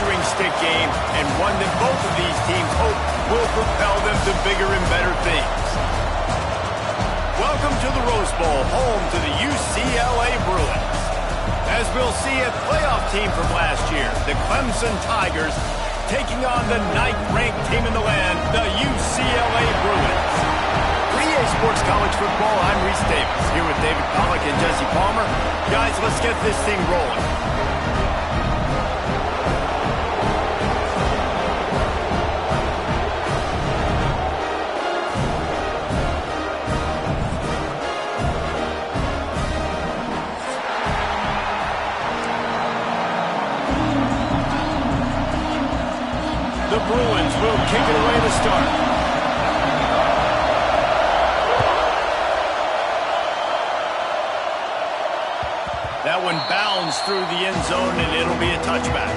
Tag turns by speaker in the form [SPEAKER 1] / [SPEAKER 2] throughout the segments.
[SPEAKER 1] measuring stick game, and one that both of these teams hope will propel them to bigger and better things. Welcome to the Rose Bowl, home to the UCLA Bruins. As we'll see, a playoff team from last year, the Clemson Tigers, taking on the 9th-ranked team in the land, the UCLA Bruins. For EA Sports College Football, I'm Reese Davis, here with David Pollack and Jesse Palmer. Guys, let's get this thing rolling. The Bruins will kick it away to start. That one bounds through the end zone, and it'll be a touchback.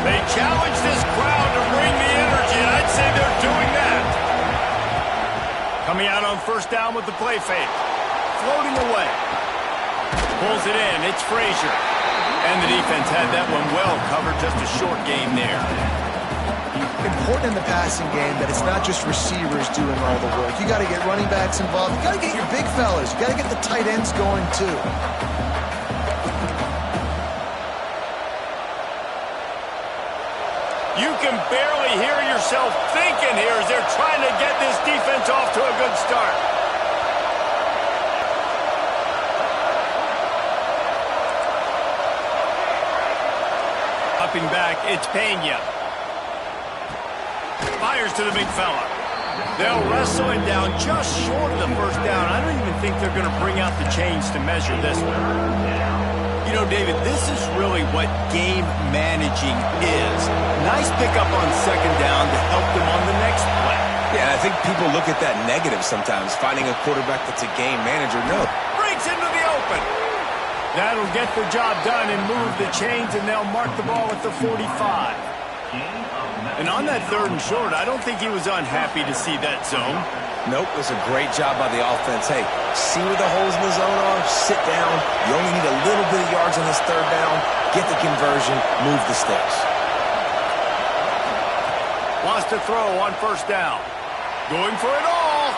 [SPEAKER 1] They challenge this crowd to bring the energy, and I'd say they're doing that. Coming out on first down with the play fake. Floating away. Pulls it in. It's Frazier. And the defense had that one well covered. Just a short game there.
[SPEAKER 2] Important in the passing game that it's not just receivers doing all the work. You got to get running backs involved. You got to get your big fellas. You got to get the tight ends going too.
[SPEAKER 1] You can barely hear yourself thinking here as they're trying to get this defense off to a good start. Upping back, it's Pena. Fires to the big fella. They'll wrestle it down just short of the first down. I don't even think they're going to bring out the chains to measure this one. You know, David, this is really what game managing is. Nice pickup on second down to help them on the next play.
[SPEAKER 3] Yeah, I think people look at that negative sometimes, finding a quarterback that's a game manager. No.
[SPEAKER 1] Breaks into the open. That'll get the job done and move the chains, and they'll mark the ball at the 45. And on that third and short, I don't think he was unhappy to see that zone.
[SPEAKER 3] Nope, it was a great job by the offense. Hey, see where the holes in the zone are, sit down. You only need a little bit of yards on this third down. Get the conversion, move the sticks.
[SPEAKER 1] Wants to throw on first down. Going for it all.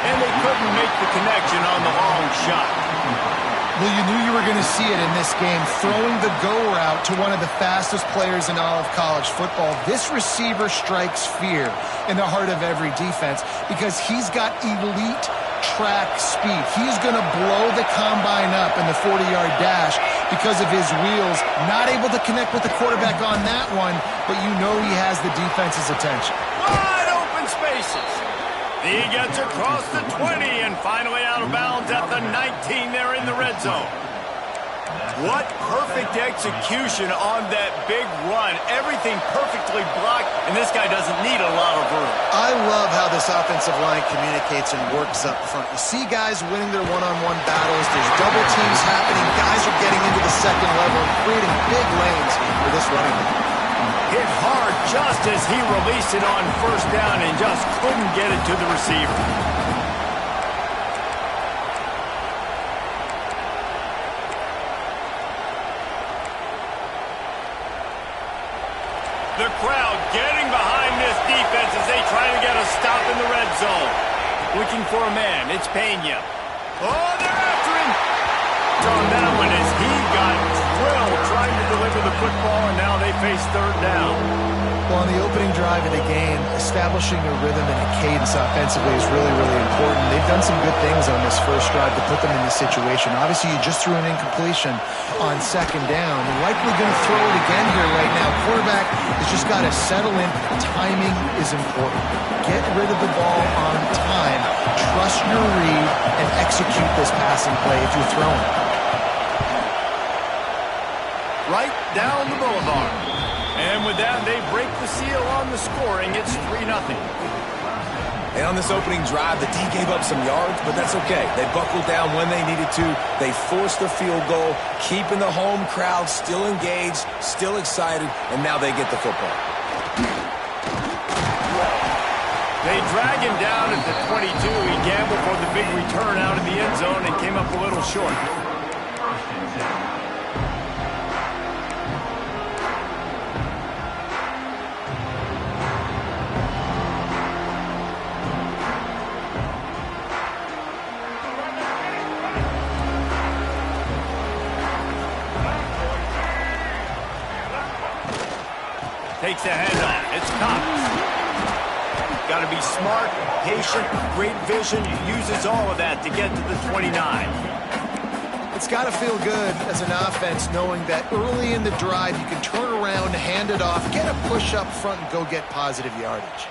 [SPEAKER 1] And they couldn't make the connection on the long shot.
[SPEAKER 2] Well, you knew you were going to see it in this game, throwing the go route to one of the fastest players in all of college football. This receiver strikes fear in the heart of every defense because he's got elite track speed. He's going to blow the combine up in the 40-yard dash because of his wheels. Not able to connect with the quarterback on that one, but you know he has the defense's attention.
[SPEAKER 1] Wide open spaces. He gets across the 20 and finally out of bounds at the 19 there in the red zone. What perfect execution on that big run. Everything perfectly blocked, and this guy doesn't need a lot of room.
[SPEAKER 2] I love how this offensive line communicates and works up front. You see guys winning their one-on-one battles. There's double teams happening. Guys are getting into the second level and creating big lanes for this running back.
[SPEAKER 1] Hit hard just as he released it on first down and just couldn't get it to the receiver. The crowd getting behind this defense as they try to get a stop in the red zone. Looking for a man. It's Pena. Oh, they're after him. On that one as he got drilled trying to deliver the football, and now they face third down.
[SPEAKER 2] Well, on the opening drive of the game, establishing a rhythm and a cadence offensively is really, really important. They've done some good things on this first drive to put them in this situation. Obviously, you just threw an incompletion on second down. You're likely going to throw it again here right now. Quarterback has just got to settle in. Timing is important. Get rid of the ball on time. Trust your read and execute this passing play if you're throwing.
[SPEAKER 1] Right down the boulevard. And with that, they break the seal on the scoring. It's 3-0.
[SPEAKER 3] And on this opening drive, the D gave up some yards, but that's okay. They buckled down when they needed to. They forced the field goal, keeping the home crowd still engaged, still excited, and now they get the football.
[SPEAKER 1] They drag him down at the 22. He gambled for the big return out in the end zone and came up a little short.
[SPEAKER 3] Takes the handoff. It's Cox. Got to be smart, patient, great vision. Uses all of that to get to the 29.
[SPEAKER 2] It's got to feel good as an offense knowing that early in the drive you can turn around, hand it off, get a push up front, and go get positive yardage.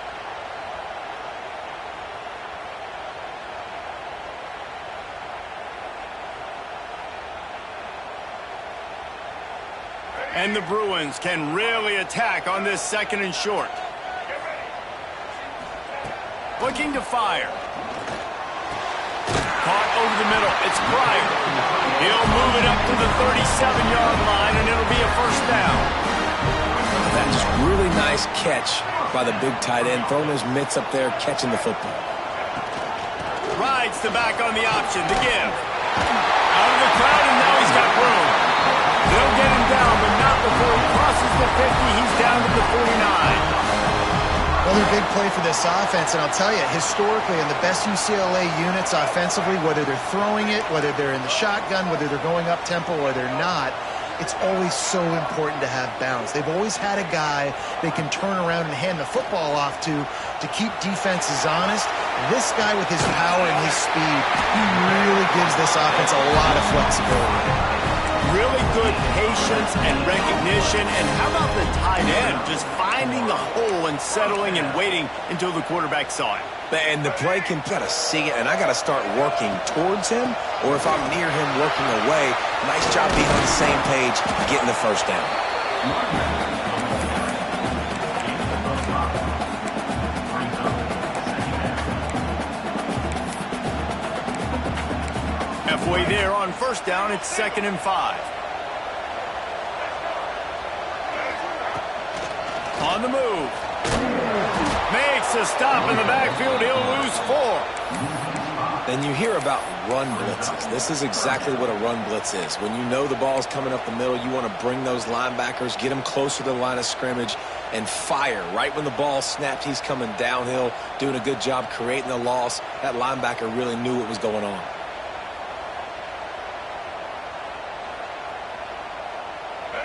[SPEAKER 1] And the Bruins can really attack on this 2nd and short. Looking to fire. Caught over the middle. It's Pryor. He'll move it up to the 37-yard line, and it'll be a first down.
[SPEAKER 3] That just really nice catch by the big tight end, throwing his mitts up there, catching the football.
[SPEAKER 1] Rides the back on the option. The give. Out of the crowd, and now he's got room. They'll get him down, but not before he crosses the 50. He's down to the 49.
[SPEAKER 2] Another big play for this offense, and I'll tell you, historically, in the best UCLA units offensively, whether they're throwing it, whether they're in the shotgun, whether they're going up-tempo or they're not, it's always so important to have balance. They've always had a guy they can turn around and hand the football off to keep defenses honest. This guy with his power and his speed, he really gives this offense a lot of flexibility.
[SPEAKER 1] Really good patience and recognition. And how about the tight end just finding a hole and settling and waiting until the quarterback saw it?
[SPEAKER 3] And the play can got to see it, and I got to start working towards him, or if I'm near him working away. Nice job being on the same page, getting the first down.
[SPEAKER 1] Halfway there on first down, it's 2nd and 5. On the move. Makes a stop in the backfield. He'll lose 4.
[SPEAKER 3] Then you hear about run blitzes. This is exactly what a run blitz is. When you know the ball's coming up the middle, you want to bring those linebackers, get them closer to the line of scrimmage, and fire. Right when the ball snapped, he's coming downhill, doing a good job creating the loss. That linebacker really knew what was going on.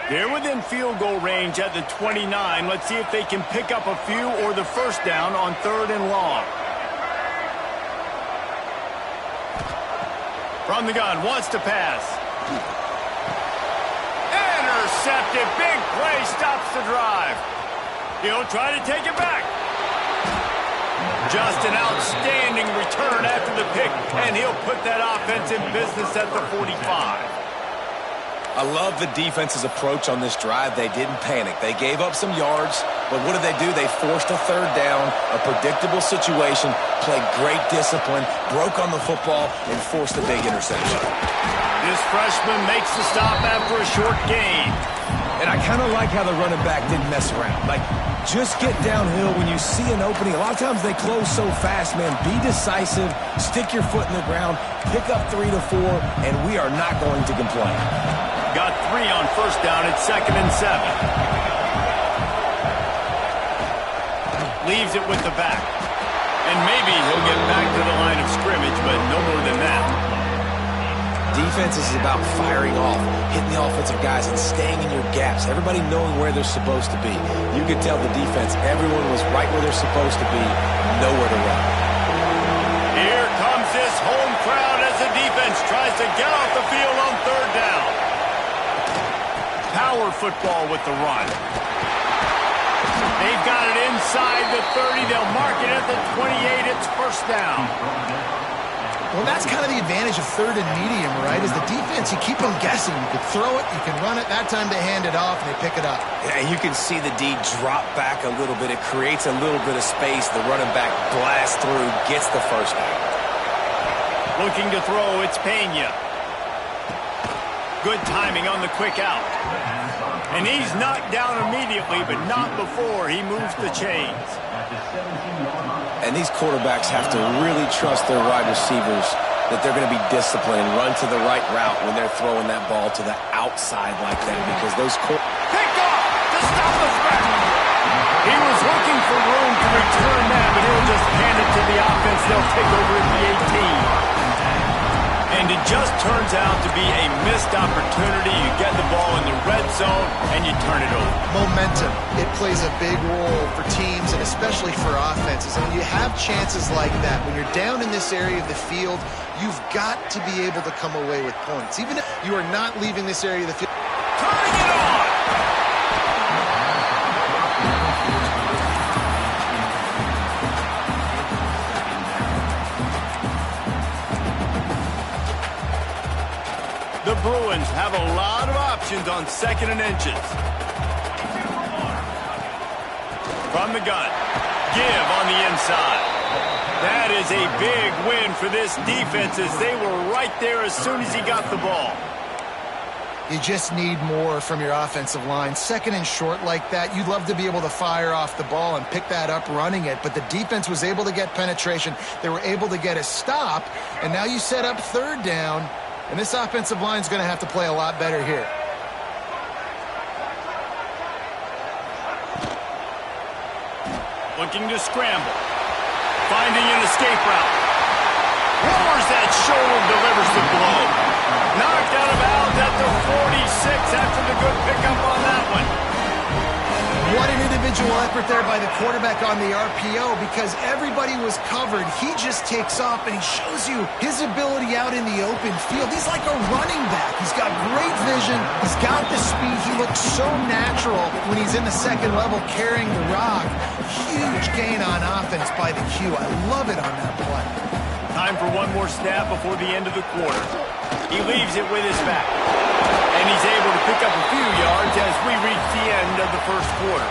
[SPEAKER 1] They're within field goal range at the 29. Let's see if they can pick up a few or the first down on 3rd and long. From the gun, wants to pass. Intercepted. Big play, stops the drive. He'll try to take it back. Just an outstanding return after the pick, and he'll put that offense in business at the 45.
[SPEAKER 3] I love the defense's approach on this drive. They didn't panic. They gave up some yards, but what did they do? They forced a 3rd down, a predictable situation, played great discipline, broke on the football, and forced a big interception.
[SPEAKER 1] This freshman makes the stop after a short gain.
[SPEAKER 3] And I kind of like how the running back didn't mess around. Like, just get downhill when you see an opening. A lot of times they close so fast, man. Be decisive, stick your foot in the ground, pick up 3 to 4, and we are not going to complain.
[SPEAKER 1] Got 3 on first down at 2nd and 7. Leaves it with the back. And maybe he'll get back to the line of scrimmage, but no more than that.
[SPEAKER 3] Defense is about firing off, hitting the offensive guys, and staying in your gaps. Everybody knowing where they're supposed to be. You could tell the defense, everyone was right where they're supposed to be, nowhere to run.
[SPEAKER 1] Here comes this home crowd as the defense tries to get off the field on 3rd down. Power football with the run. They've got it inside the 30. They'll mark it at the 28. It's first down.
[SPEAKER 2] Well, that's kind of the advantage of 3rd and medium, right? Is the defense, you keep them guessing. You can throw it, you can run it. That time they hand it off and they pick it up.
[SPEAKER 3] Yeah, you can see the D drop back a little bit. It creates a little bit of space. The running back blasts through, gets the first down.
[SPEAKER 1] Looking to throw, it's Pena. Good timing on the quick out. And he's knocked down immediately, but not before he moves the chains.
[SPEAKER 3] And these quarterbacks have to really trust their wide receivers that they're going to be disciplined and run to the right route when they're throwing that ball to the outside like that, because those
[SPEAKER 1] picked off to stop the threat. He was looking for room to return that, but he'll just hand it to the offense. They'll take over at the 18. And it just turns out to be a missed opportunity. You get the ball in the red zone, and you turn it over.
[SPEAKER 2] Momentum. It plays a big role for teams and especially for offenses. And when you have chances like that, when you're down in this area of the field, you've got to be able to come away with points. Even if you are not leaving this area of the field.
[SPEAKER 1] Turning it on! The Bruins have a lot of options on 2nd and inches. From the gun. Give on the inside. That is a big win for this defense, as they were right there as soon as he got the ball.
[SPEAKER 2] You just need more from your offensive line. 2nd and short like that, you'd love to be able to fire off the ball and pick that up running it, but the defense was able to get penetration. They were able to get a stop, and now you set up 3rd down. And this offensive line is going to have to play a lot better here.
[SPEAKER 1] Looking to scramble. Finding an escape route. Lowers that shoulder, delivers the blow. Knocked out of bounds at the 46 after the good pickup on that one.
[SPEAKER 2] What an individual effort there by the quarterback on the RPO, because everybody was covered. He just takes off, and he shows you his ability out in the open field. He's like a running back. He's got great vision. He's got the speed. He looks so natural when he's in the 2nd level carrying the rock. Huge gain on offense by the Q. I love it on that play.
[SPEAKER 1] Time for one more snap before the end of the quarter. He leaves it with his back. And he's able to pick up a few yards as we reach the end of the 1st quarter.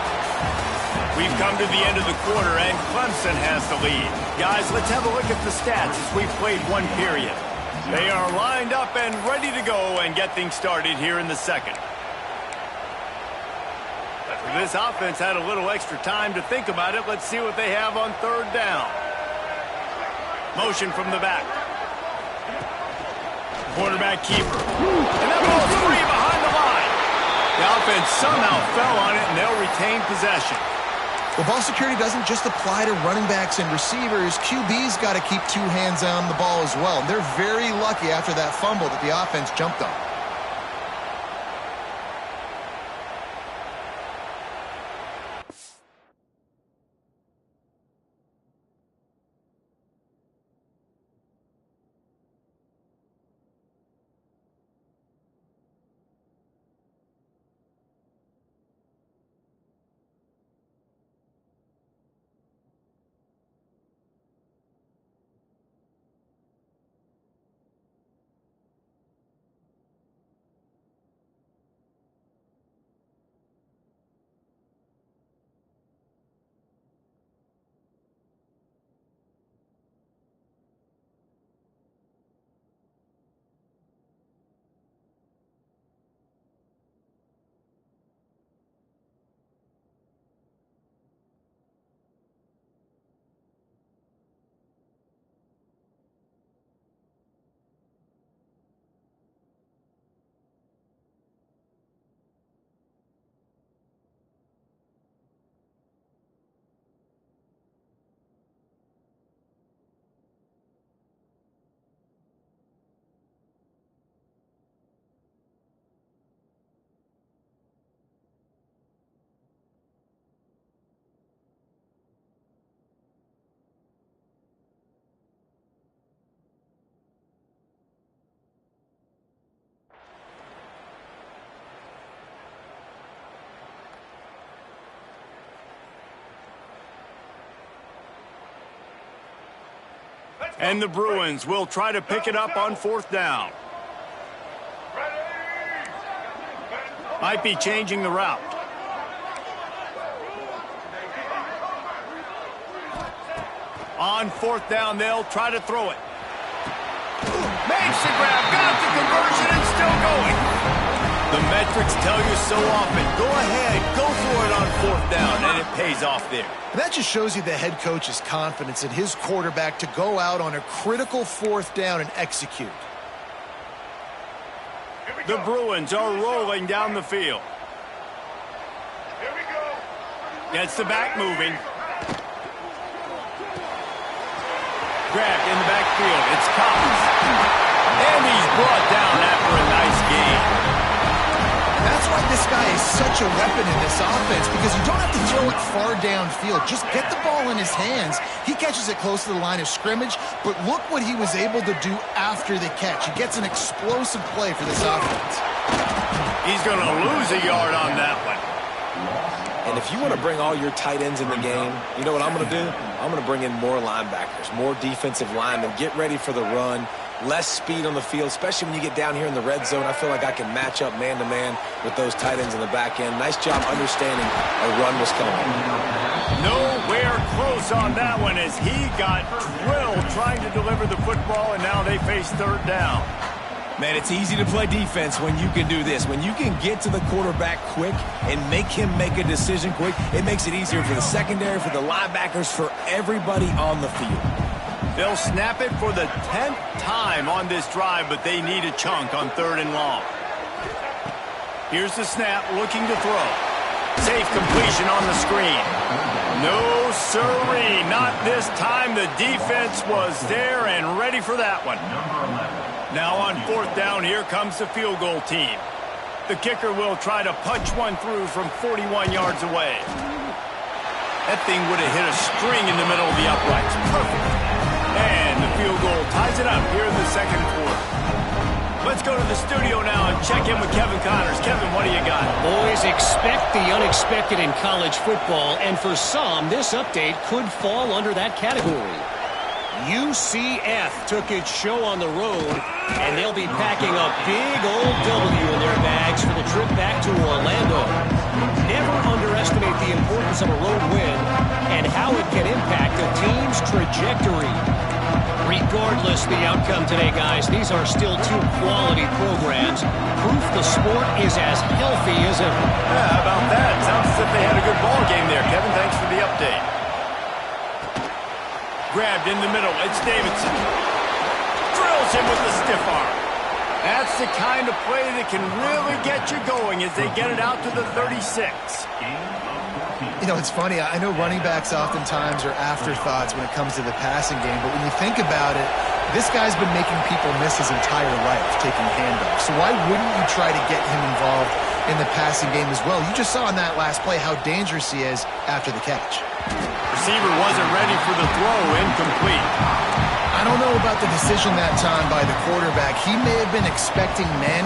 [SPEAKER 1] We've come to the end of the quarter, and Clemson has the lead. Guys, let's have a look at the stats as we've played one period. They are lined up and ready to go and get things started here in the 2nd. This offense had a little extra time to think about it. Let's see what they have on 3rd down. Motion from the back. Quarterback keeper. And that ball's free behind the line. The offense somehow fell on it, and they'll retain possession.
[SPEAKER 2] Well, ball security doesn't just apply to running backs and receivers. QB's got to keep 2 hands on the ball as well. And they're very lucky after that fumble that the offense jumped on.
[SPEAKER 1] And the Bruins will try to pick it up on 4th down. Might be changing the route. On 4th down, they'll try to throw it. Makes the grab, got the conversion, and still going. The metrics tell you so often. Go ahead, go for it on 4th down, and it pays off there.
[SPEAKER 2] And that just shows you the head coach's confidence in his quarterback to go out on a critical 4th down and execute.
[SPEAKER 1] The Bruins are rolling down the field.
[SPEAKER 4] Here we go.
[SPEAKER 1] Gets the back moving. Grabbed in the backfield. It's Collins. And he's brought down after a nice game.
[SPEAKER 2] That's why this guy is such a weapon in this offense, because you don't have to throw it far downfield. Just get the ball in his hands. He catches it close to the line of scrimmage, but look what he was able to do after the catch. He gets an explosive play for this offense.
[SPEAKER 1] He's going to lose a yard on that one.
[SPEAKER 3] And if you want to bring all your tight ends in the game, you know what I'm going to do? I'm going to bring in more linebackers, more defensive linemen, get ready for the run, less speed on the field, especially when you get down here in the red zone. I feel like I can match up man-to-man with those tight ends in the back end. Nice job understanding a run was coming.
[SPEAKER 1] Nowhere close on that one as he got drilled trying to deliver the football, and now they face 3rd down.
[SPEAKER 5] Man, it's easy to play defense when you can do this. When you can get to the quarterback quick and make him make a decision quick, it makes it easier for the secondary, for the linebackers, for everybody on the field.
[SPEAKER 1] They'll snap it for the 10th time on this drive, but they need a chunk on 3rd and long. Here's the snap, looking to throw. Safe completion on the screen. No sirree, not this time. The defense was there and ready for that one. Now on 4th down, here comes the field goal team. The kicker will try to punch one through from 41 yards away. That thing would have hit a string in the middle of the uprights. Perfect. And the field goal ties it up here in the 2nd quarter. Let's go to the studio now and check in with Kevin Connors. Kevin, what do you got?
[SPEAKER 6] Boys, expect the unexpected in college football, and for some, this update could fall under that category. UCF took its show on the road, and they'll be packing a big old W in their bags for the trip back to Orlando. Never underestimate the importance of a road win and how it can impact a team's trajectory. Regardless the outcome today, guys, these are still 2 quality programs. Proof the sport is as healthy as ever.
[SPEAKER 1] Yeah, how about that? Sounds as if they had a good ball game there. Kevin, thanks for the update. Grabbed in the middle. It's Davidson. Drills him with the stiff arm. That's the kind of play that can really get you going as they get it out to the 36.
[SPEAKER 2] You know, it's funny. I know running backs oftentimes are afterthoughts when it comes to the passing game, but when you think about it, this guy's been making people miss his entire life taking handoffs. So why wouldn't you try to get him involved in the passing game as well? You just saw in that last play how dangerous he is after the catch.
[SPEAKER 1] Receiver wasn't ready for the throw, incomplete.
[SPEAKER 2] I don't know about the decision that time by the quarterback. He may have been expecting man